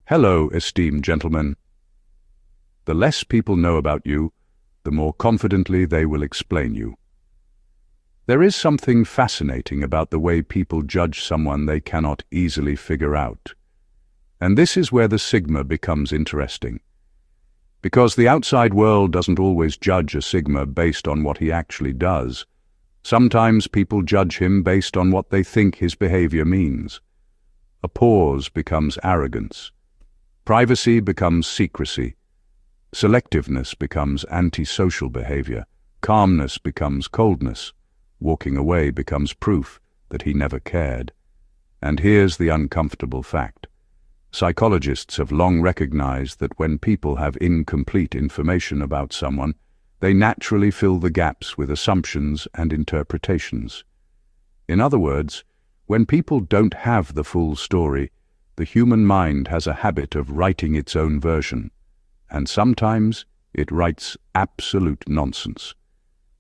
Hello, esteemed gentlemen. The less people know about you, the more confidently they will explain you. There is something fascinating about the way people judge someone they cannot easily figure out. And this is where the Sigma becomes interesting. Because the outside world doesn't always judge a Sigma based on what he actually does. Sometimes people judge him based on what they think his behavior means. A pause becomes arrogance. Privacy becomes secrecy. Selectiveness becomes antisocial behavior. Calmness becomes coldness. Walking away becomes proof that he never cared. And here's the uncomfortable fact. Psychologists have long recognized that when people have incomplete information about someone, they naturally fill the gaps with assumptions and interpretations. In other words, when people don't have the full story, the human mind has a habit of writing its own version, and sometimes it writes absolute nonsense.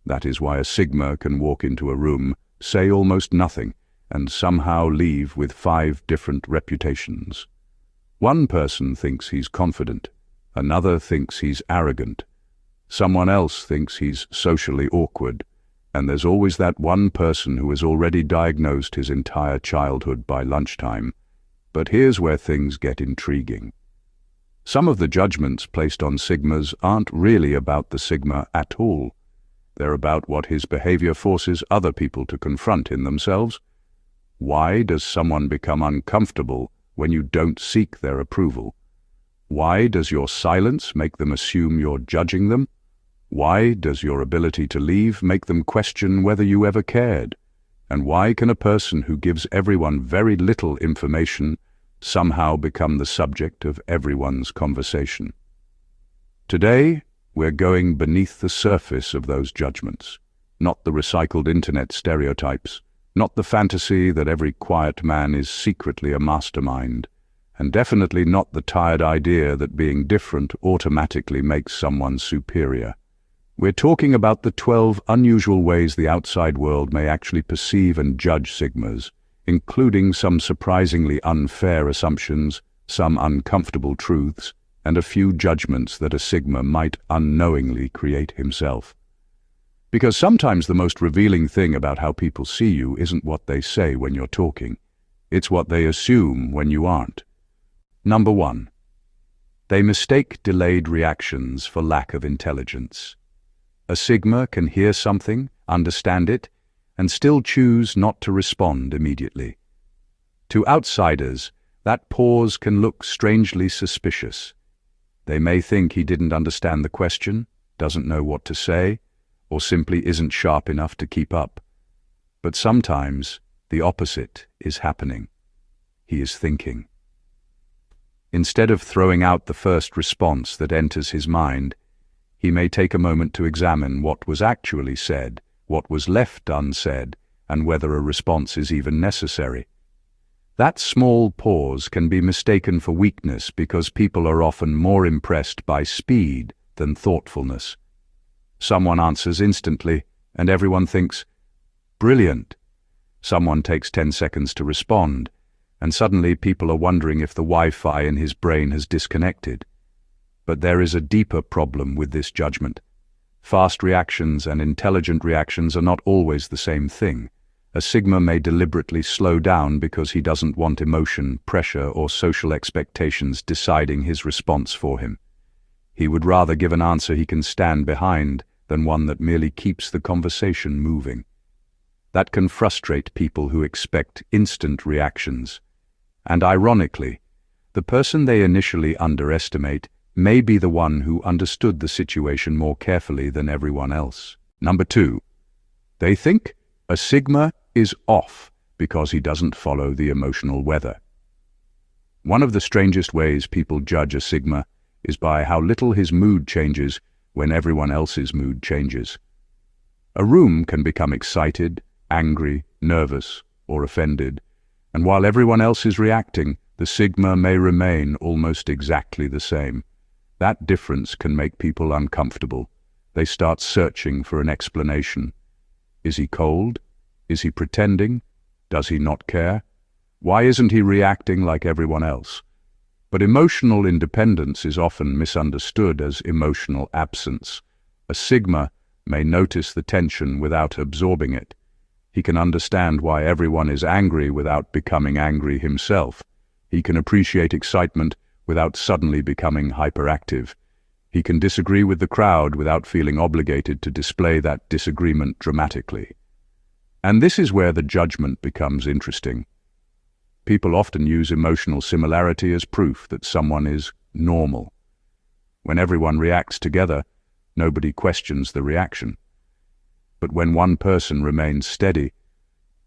That is why a Sigma can walk into a room, say almost nothing, and somehow leave with 5 different reputations. One person thinks he's confident, another thinks he's arrogant, someone else thinks he's socially awkward, and there's always that one person who has already diagnosed his entire childhood by lunchtime. But here's where things get intriguing. Some of the judgments placed on Sigmas aren't really about the Sigma at all. They're about what his behavior forces other people to confront in themselves. Why does someone become uncomfortable when you don't seek their approval? Why does your silence make them assume you're judging them? Why does your ability to leave make them question whether you ever cared? And why can a person who gives everyone very little information somehow become the subject of everyone's conversation? Today, we're going beneath the surface of those judgments, not the recycled internet stereotypes, not the fantasy that every quiet man is secretly a mastermind, and definitely not the tired idea that being different automatically makes someone superior. We're talking about the 12 unusual ways the outside world may actually perceive and judge Sigmas, including some surprisingly unfair assumptions, some uncomfortable truths, and a few judgments that a Sigma might unknowingly create himself. Because sometimes the most revealing thing about how people see you isn't what they say when you're talking. It's what they assume when you aren't. Number 1. They mistake delayed reactions for lack of intelligence. A Sigma can hear something, understand it, and still choose not to respond immediately. To outsiders, that pause can look strangely suspicious. They may think he didn't understand the question, doesn't know what to say, or simply isn't sharp enough to keep up. But sometimes the opposite is happening. He is thinking. Instead of throwing out the first response that enters his mind, he may take a moment to examine what was actually said, what was left unsaid, and whether a response is even necessary. That small pause can be mistaken for weakness because people are often more impressed by speed than thoughtfulness. Someone answers instantly, and everyone thinks, "Brilliant." Someone takes 10 seconds to respond, and suddenly people are wondering if the Wi-Fi in his brain has disconnected. But there is a deeper problem with this judgment. Fast reactions and intelligent reactions are not always the same thing. A Sigma may deliberately slow down because he doesn't want emotion, pressure, or social expectations deciding his response for him. He would rather give an answer he can stand behind than one that merely keeps the conversation moving. That can frustrate people who expect instant reactions. And ironically, the person they initially underestimate may be the one who understood the situation more carefully than everyone else. Number 2. They think a Sigma is off because he doesn't follow the emotional weather. One of the strangest ways people judge a Sigma is by how little his mood changes when everyone else's mood changes. A room can become excited, angry, nervous, or offended, and while everyone else is reacting, the Sigma may remain almost exactly the same. That difference can make people uncomfortable. They start searching for an explanation. Is he cold? Is he pretending? Does he not care? Why isn't he reacting like everyone else? But emotional independence is often misunderstood as emotional absence. A Sigma may notice the tension without absorbing it. He can understand why everyone is angry without becoming angry himself. He can appreciate excitement without suddenly becoming hyperactive. He can disagree with the crowd without feeling obligated to display that disagreement dramatically. And this is where the judgment becomes interesting. People often use emotional similarity as proof that someone is normal. When everyone reacts together, nobody questions the reaction. But when one person remains steady,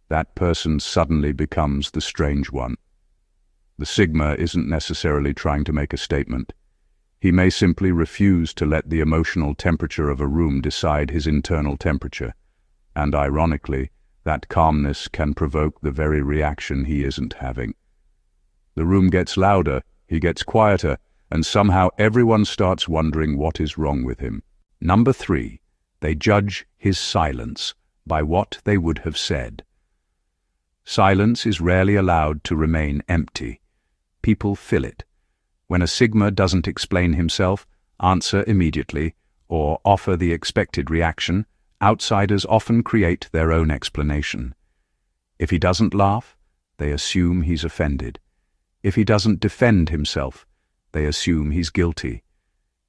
that person suddenly becomes the strange one. The Sigma isn't necessarily trying to make a statement. He may simply refuse to let the emotional temperature of a room decide his internal temperature. And ironically, that calmness can provoke the very reaction he isn't having. The room gets louder, he gets quieter, and somehow everyone starts wondering what is wrong with him. Number 3, they judge his silence by what they would have said. Silence is rarely allowed to remain empty. People fill it. When a Sigma doesn't explain himself, answer immediately, or offer the expected reaction, outsiders often create their own explanation. If he doesn't laugh, they assume he's offended. If he doesn't defend himself, they assume he's guilty.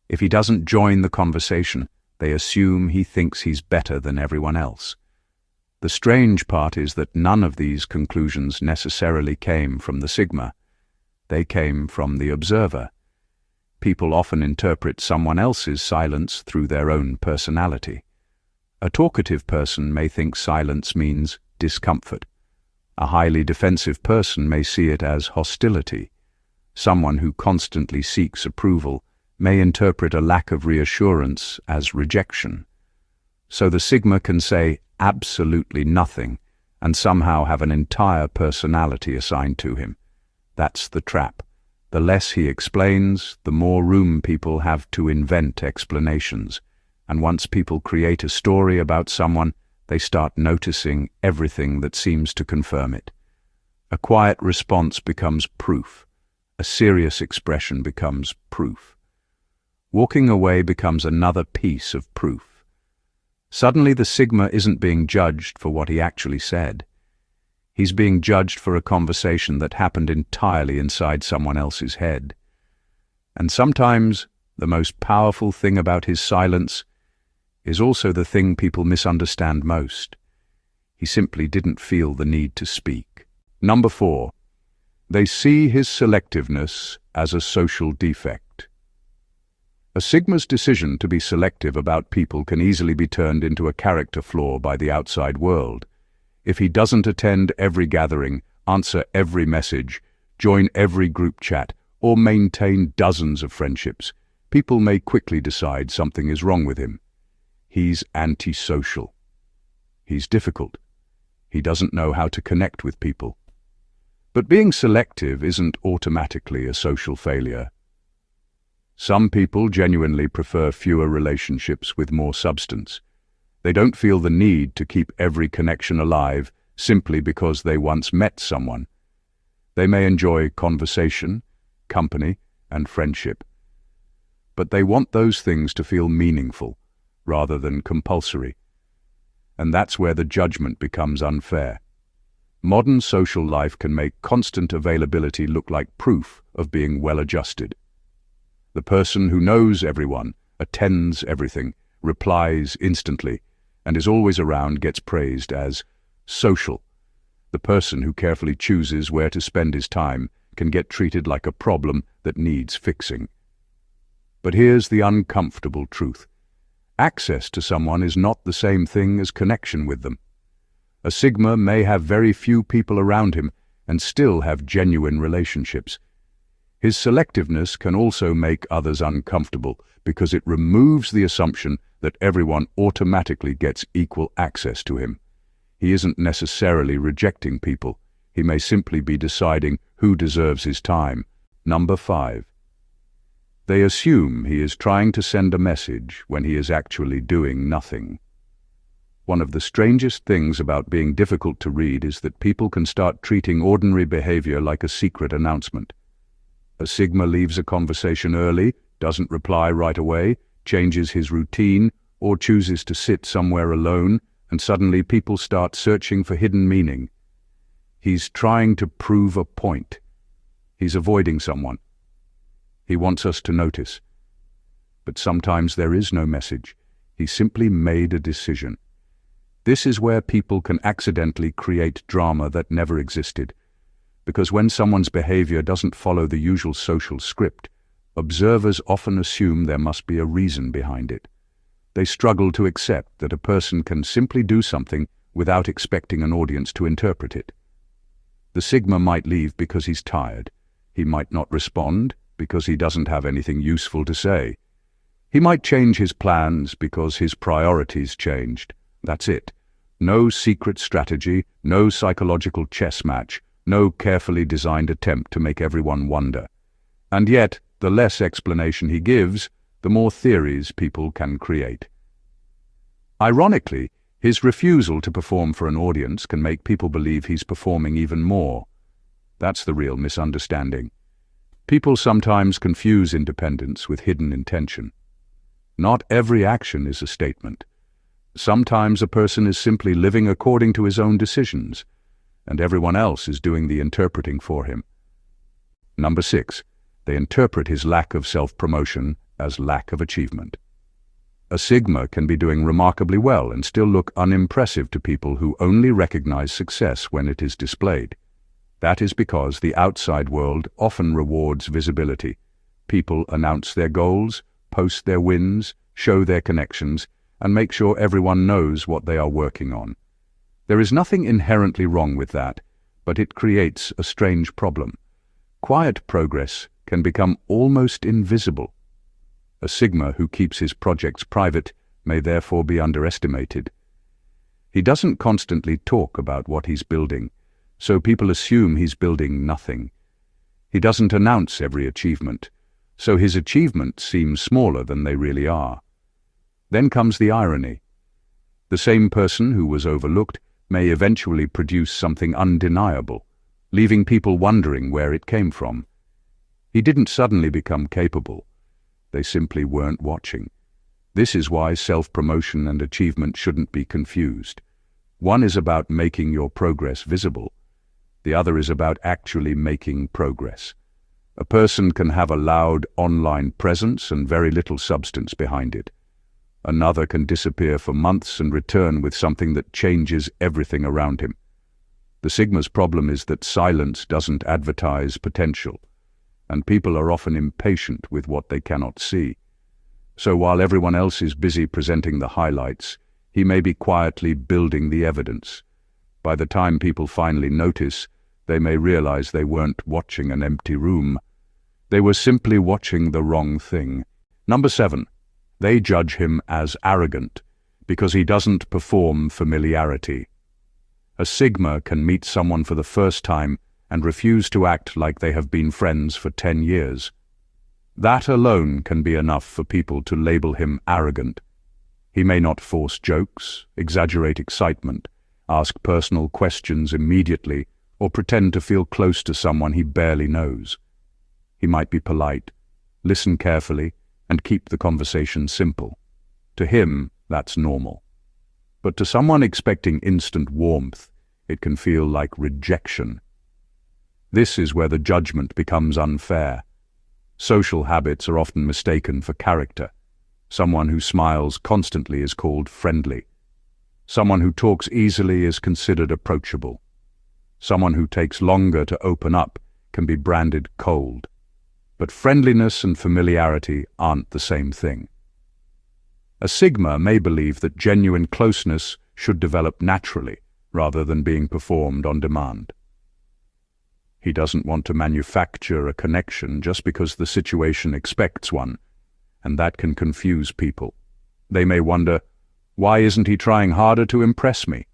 If he doesn't join the conversation, they assume he thinks he's better than everyone else. The strange part is that none of these conclusions necessarily came from the Sigma. They came from the observer. People often interpret someone else's silence through their own personality. A talkative person may think silence means discomfort. A highly defensive person may see it as hostility. Someone who constantly seeks approval may interpret a lack of reassurance as rejection. So the Sigma can say absolutely nothing and somehow have an entire personality assigned to him. That's the trap. The less he explains, the more room people have to invent explanations. And once people create a story about someone, they start noticing everything that seems to confirm it. A quiet response becomes proof. A serious expression becomes proof. Walking away becomes another piece of proof. Suddenly the Sigma isn't being judged for what he actually said. He's being judged for a conversation that happened entirely inside someone else's head. And sometimes the most powerful thing about his silence is also the thing people misunderstand most. He simply didn't feel the need to speak. Number 4, they see his selectiveness as a social defect. A Sigma's decision to be selective about people can easily be turned into a character flaw by the outside world. If he doesn't attend every gathering, answer every message, join every group chat, or maintain dozens of friendships, people may quickly decide something is wrong with him. He's antisocial. He's difficult. He doesn't know how to connect with people. But being selective isn't automatically a social failure. Some people genuinely prefer fewer relationships with more substance. They don't feel the need to keep every connection alive simply because they once met someone. They may enjoy conversation, company, and friendship. But they want those things to feel meaningful rather than compulsory. And that's where the judgment becomes unfair. Modern social life can make constant availability look like proof of being well-adjusted. The person who knows everyone, attends everything, replies instantly, and is always around gets praised as social. The person who carefully chooses where to spend his time can get treated like a problem that needs fixing. But here's the uncomfortable truth. Access to someone is not the same thing as connection with them. A Sigma may have very few people around him and still have genuine relationships. His selectiveness can also make others uncomfortable because it removes the assumption that everyone automatically gets equal access to him. He isn't necessarily rejecting people. He may simply be deciding who deserves his time. Number 5. They assume he is trying to send a message when he is actually doing nothing. One of the strangest things about being difficult to read is that people can start treating ordinary behavior like a secret announcement. A Sigma leaves a conversation early, doesn't reply right away, changes his routine, or chooses to sit somewhere alone, and suddenly people start searching for hidden meaning. He's trying to prove a point. He's avoiding someone. He wants us to notice. But sometimes there is no message. He simply made a decision. This is where people can accidentally create drama that never existed. Because when someone's behavior doesn't follow the usual social script, observers often assume there must be a reason behind it. They struggle to accept that a person can simply do something without expecting an audience to interpret it. The Sigma might leave because he's tired. He might not respond because he doesn't have anything useful to say. He might change his plans because his priorities changed. That's it. No secret strategy, no psychological chess match, no carefully designed attempt to make everyone wonder. And yet, the less explanation he gives, the more theories people can create. Ironically, his refusal to perform for an audience can make people believe he's performing even more. That's the real misunderstanding. People sometimes confuse independence with hidden intention. Not every action is a statement. Sometimes a person is simply living according to his own decisions, and everyone else is doing the interpreting for him. Number 6, they interpret his lack of self-promotion as lack of achievement. A Sigma can be doing remarkably well and still look unimpressive to people who only recognize success when it is displayed. That is because the outside world often rewards visibility. People announce their goals, post their wins, show their connections, and make sure everyone knows what they are working on. There is nothing inherently wrong with that, but it creates a strange problem. Quiet progress can become almost invisible. A Sigma who keeps his projects private may therefore be underestimated. He doesn't constantly talk about what he's building, so people assume he's building nothing. He doesn't announce every achievement, so his achievements seem smaller than they really are. Then comes the irony. The same person who was overlooked may eventually produce something undeniable, leaving people wondering where it came from. He didn't suddenly become capable. They simply weren't watching. This is why self-promotion and achievement shouldn't be confused. One is about making your progress visible. The other is about actually making progress. A person can have a loud online presence and very little substance behind it. Another can disappear for months and return with something that changes everything around him. The Sigma's problem is that silence doesn't advertise potential, and people are often impatient with what they cannot see. So while everyone else is busy presenting the highlights, he may be quietly building the evidence. By the time people finally notice, they may realize they weren't watching an empty room. They were simply watching the wrong thing. Number 7. They judge him as arrogant because he doesn't perform familiarity. A Sigma can meet someone for the first time and refuse to act like they have been friends for 10 years. That alone can be enough for people to label him arrogant. He may not force jokes, exaggerate excitement, ask personal questions immediately, or pretend to feel close to someone he barely knows. He might be polite, listen carefully, and keep the conversation simple. To him, that's normal. But to someone expecting instant warmth, it can feel like rejection. This is where the judgment becomes unfair. Social habits are often mistaken for character. Someone who smiles constantly is called friendly. Someone who talks easily is considered approachable. Someone who takes longer to open up can be branded cold. But friendliness and familiarity aren't the same thing. A Sigma may believe that genuine closeness should develop naturally, rather than being performed on demand. He doesn't want to manufacture a connection just because the situation expects one, and that can confuse people. They may wonder, why isn't he trying harder to impress me?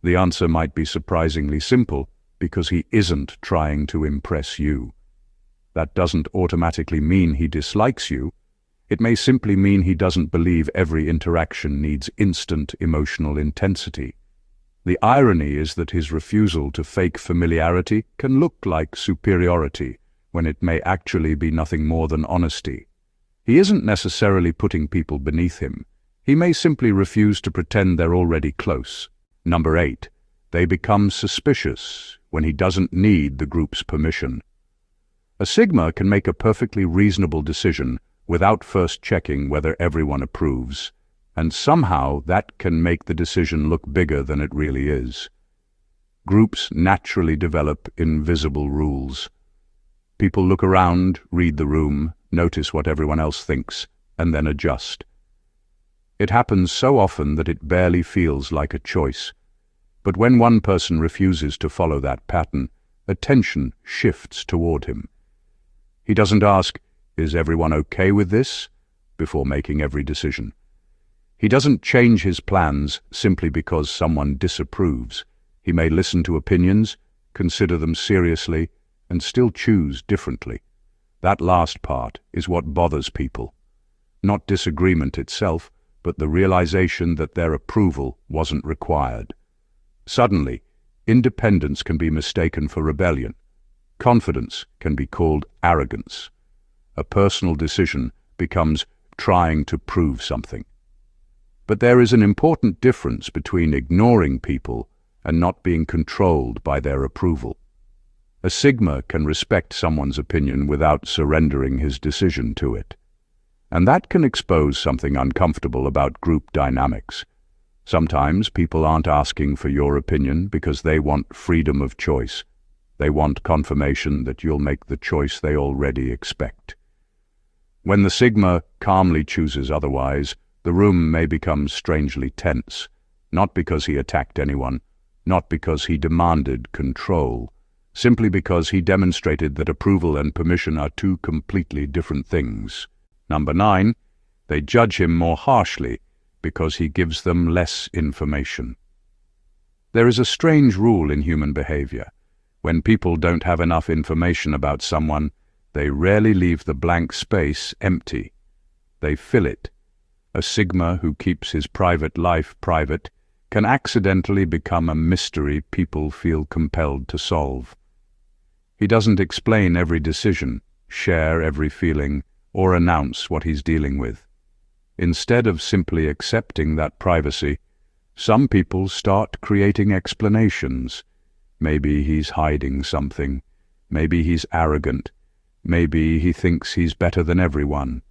The answer might be surprisingly simple, because he isn't trying to impress you. That doesn't automatically mean he dislikes you. It may simply mean he doesn't believe every interaction needs instant emotional intensity. The irony is that his refusal to fake familiarity can look like superiority, when it may actually be nothing more than honesty. He isn't necessarily putting people beneath him. He may simply refuse to pretend they're already close. Number 8. They become suspicious when he doesn't need the group's permission. A Sigma can make a perfectly reasonable decision without first checking whether everyone approves, and somehow that can make the decision look bigger than it really is. Groups naturally develop invisible rules. People look around, read the room, notice what everyone else thinks, and then adjust. It happens so often that it barely feels like a choice. But when one person refuses to follow that pattern, attention shifts toward him. He doesn't ask, "Is everyone okay with this?" before making every decision. He doesn't change his plans simply because someone disapproves. He may listen to opinions, consider them seriously, and still choose differently. That last part is what bothers people. Not disagreement itself, but the realization that their approval wasn't required. Suddenly, independence can be mistaken for rebellion. Confidence can be called arrogance. A personal decision becomes trying to prove something. But there is an important difference between ignoring people and not being controlled by their approval. A Sigma can respect someone's opinion without surrendering his decision to it. And that can expose something uncomfortable about group dynamics. Sometimes people aren't asking for your opinion because they want freedom of choice. They want confirmation that you'll make the choice they already expect. When the Sigma calmly chooses otherwise, the room may become strangely tense, not because he attacked anyone, not because he demanded control, simply because he demonstrated that approval and permission are two completely different things. Number 9, they judge him more harshly because he gives them less information. There is a strange rule in human behavior. When people don't have enough information about someone, they rarely leave the blank space empty. They fill it. A Sigma who keeps his private life private can accidentally become a mystery people feel compelled to solve. He doesn't explain every decision, share every feeling, or announce what he's dealing with. Instead of simply accepting that privacy, some people start creating explanations. Maybe he's hiding something. Maybe he's arrogant. Maybe he thinks he's better than everyone.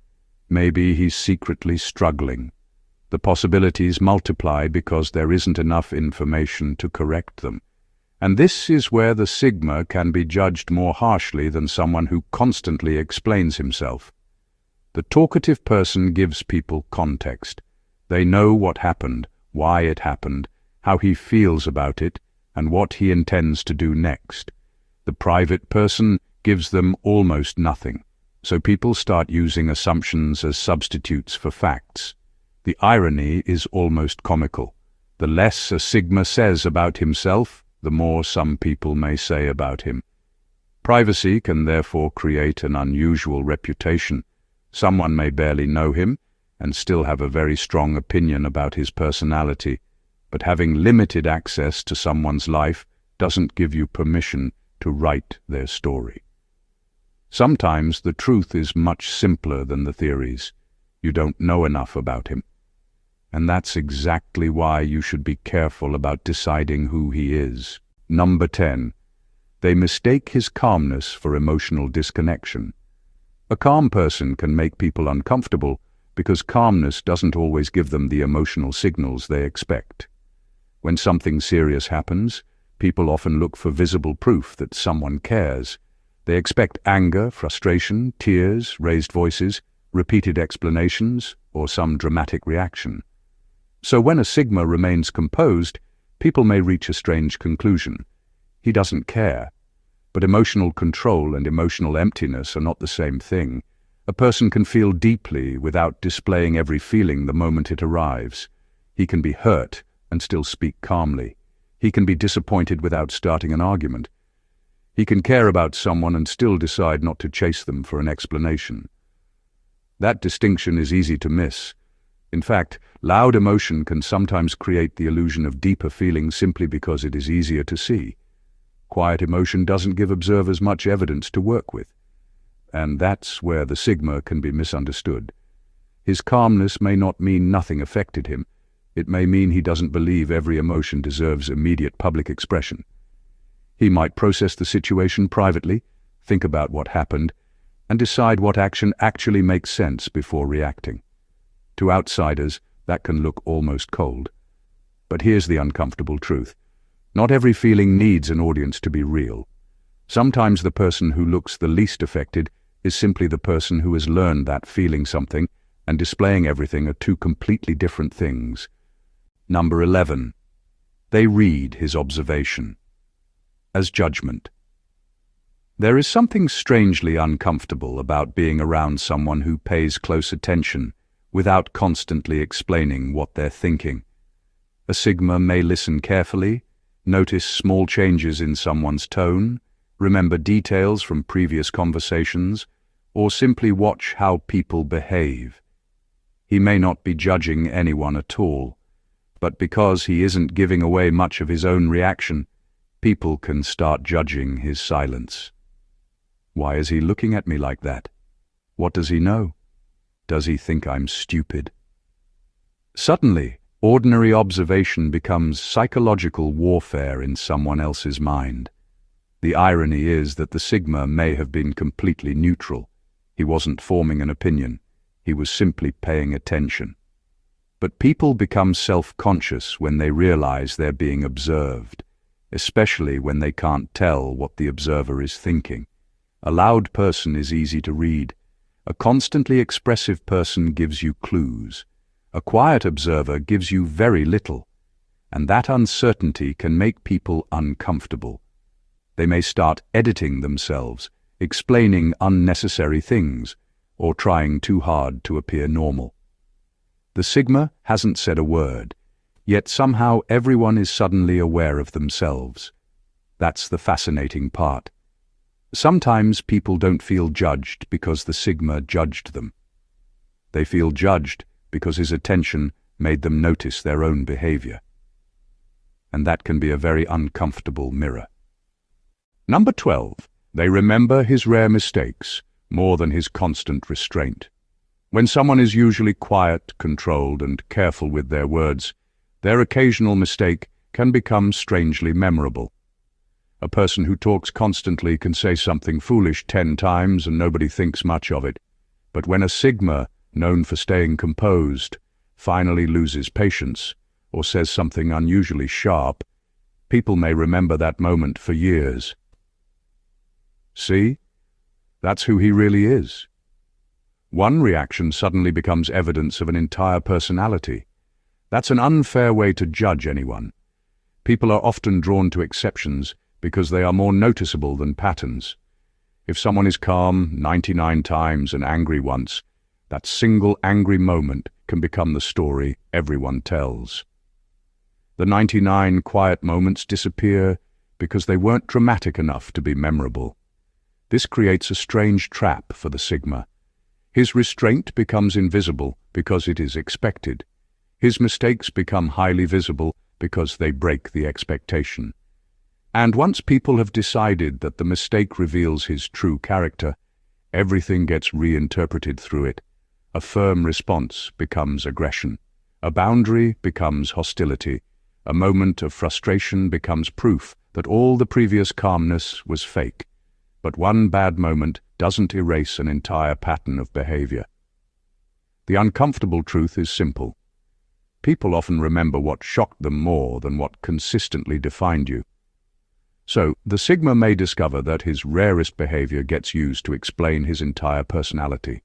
Maybe he's secretly struggling. The possibilities multiply because there isn't enough information to correct them. And this is where the Sigma can be judged more harshly than someone who constantly explains himself. The talkative person gives people context. They know what happened, why it happened, how he feels about it, and what he intends to do next. The private person gives them almost nothing, so people start using assumptions as substitutes for facts. The irony is almost comical. The less a Sigma says about himself, the more some people may say about him. Privacy can therefore create an unusual reputation. Someone may barely know him and still have a very strong opinion about his personality, but having limited access to someone's life doesn't give you permission to write their story. Sometimes the truth is much simpler than the theories. You don't know enough about him. And that's exactly why you should be careful about deciding who he is. Number 10. They mistake his calmness for emotional disconnection. A calm person can make people uncomfortable because calmness doesn't always give them the emotional signals they expect. When something serious happens, people often look for visible proof that someone cares. They expect anger, frustration, tears, raised voices, repeated explanations, or some dramatic reaction. So when a Sigma remains composed, people may reach a strange conclusion. He doesn't care. But emotional control and emotional emptiness are not the same thing. A person can feel deeply without displaying every feeling the moment it arrives. He can be hurt and still speak calmly. He can be disappointed without starting an argument. He can care about someone and still decide not to chase them for an explanation. That distinction is easy to miss. In fact, loud emotion can sometimes create the illusion of deeper feeling simply because it is easier to see. Quiet emotion doesn't give observers much evidence to work with. and that's where the Sigma can be misunderstood. His calmness may not mean nothing affected him. It may mean he doesn't believe every emotion deserves immediate public expression. He might process the situation privately, think about what happened, and decide what action actually makes sense before reacting. To outsiders, that can look almost cold. But here's the uncomfortable truth. Not every feeling needs an audience to be real. Sometimes the person who looks the least affected is simply the person who has learned that feeling something and displaying everything are two completely different things. Number 11. They read his observation as judgment. There is something strangely uncomfortable about being around someone who pays close attention without constantly explaining what they're thinking. A Sigma may listen carefully, notice small changes in someone's tone, remember details from previous conversations, or simply watch how people behave. He may not be judging anyone at all, but because he isn't giving away much of his own reaction, people can start judging his silence. Why is he looking at me like that? What does he know? Does he think I'm stupid? Suddenly, ordinary observation becomes psychological warfare in someone else's mind. The irony is that the Sigma may have been completely neutral. He wasn't forming an opinion. He was simply paying attention. But people become self-conscious when they realize they're being observed, especially when they can't tell what the observer is thinking. A loud person is easy to read. A constantly expressive person gives you clues. A quiet observer gives you very little, and that uncertainty can make people uncomfortable. They may start editing themselves, explaining unnecessary things, or trying too hard to appear normal. The Sigma hasn't said a word, yet somehow everyone is suddenly aware of themselves. That's the fascinating part. Sometimes people don't feel judged because the Sigma judged them. They feel judged because his attention made them notice their own behavior. And that can be a very uncomfortable mirror. Number 12. They remember his rare mistakes more than his constant restraint. When someone is usually quiet, controlled, and careful with their words, their occasional mistake can become strangely memorable. A person who talks constantly can say something foolish 10 times and nobody thinks much of it. But when a Sigma, known for staying composed, finally loses patience or says something unusually sharp, people may remember that moment for years. See? That's who he really is. One reaction suddenly becomes evidence of an entire personality. That's an unfair way to judge anyone. People are often drawn to exceptions because they are more noticeable than patterns. If someone is calm 99 times and angry once, that single angry moment can become the story everyone tells. The 99 quiet moments disappear because they weren't dramatic enough to be memorable. This creates a strange trap for the Sigma. His restraint becomes invisible because it is expected. His mistakes become highly visible because they break the expectation. And once people have decided that the mistake reveals his true character, everything gets reinterpreted through it. A firm response becomes aggression. A boundary becomes hostility. A moment of frustration becomes proof that all the previous calmness was fake. But one bad moment doesn't erase an entire pattern of behavior. The uncomfortable truth is simple. People often remember what shocked them more than what consistently defined you. So, the Sigma may discover that his rarest behavior gets used to explain his entire personality.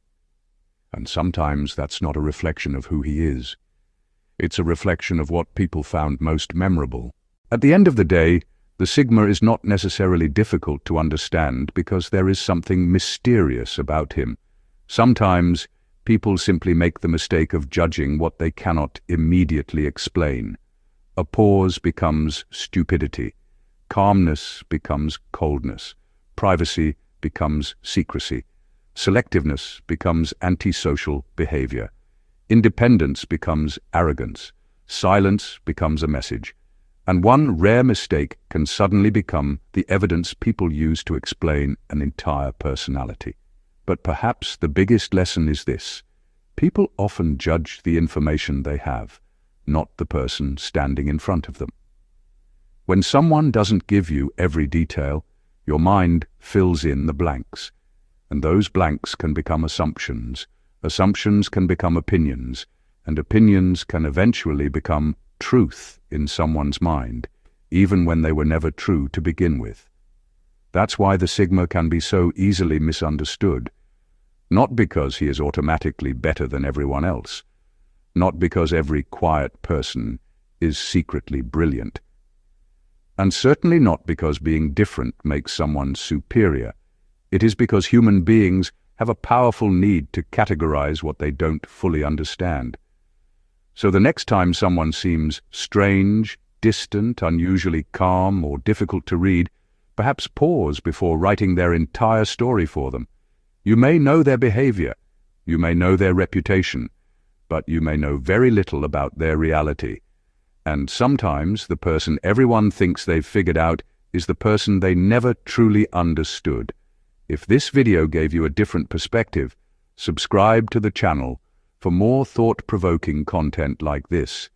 And sometimes that's not a reflection of who he is. It's a reflection of what people found most memorable. At the end of the day, the Sigma is not necessarily difficult to understand because there is something mysterious about him. Sometimes, people simply make the mistake of judging what they cannot immediately explain. A pause becomes stupidity. Calmness becomes coldness. Privacy becomes secrecy. Selectiveness becomes antisocial behavior. Independence becomes arrogance. Silence becomes a message. And one rare mistake can suddenly become the evidence people use to explain an entire personality. But perhaps the biggest lesson is this: people often judge the information they have, not the person standing in front of them. When someone doesn't give you every detail, your mind fills in the blanks, and those blanks can become assumptions. Assumptions can become opinions, and opinions can eventually become truth in someone's mind, even when they were never true to begin with. That's why the Sigma can be so easily misunderstood, not because he is automatically better than everyone else, not because every quiet person is secretly brilliant, and certainly not because being different makes someone superior. It is because human beings have a powerful need to categorize what they don't fully understand. So the next time someone seems strange, distant, unusually calm, or difficult to read, perhaps pause before writing their entire story for them. You may know their behavior, you may know their reputation, but you may know very little about their reality. And sometimes the person everyone thinks they've figured out is the person they never truly understood. If this video gave you a different perspective, subscribe to the channel for more thought-provoking content like this.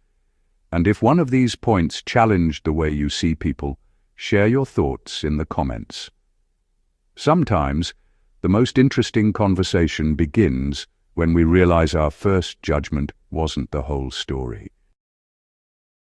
And if one of these points challenged the way you see people, share your thoughts in the comments. Sometimes, the most interesting conversation begins when we realize our first judgment wasn't the whole story.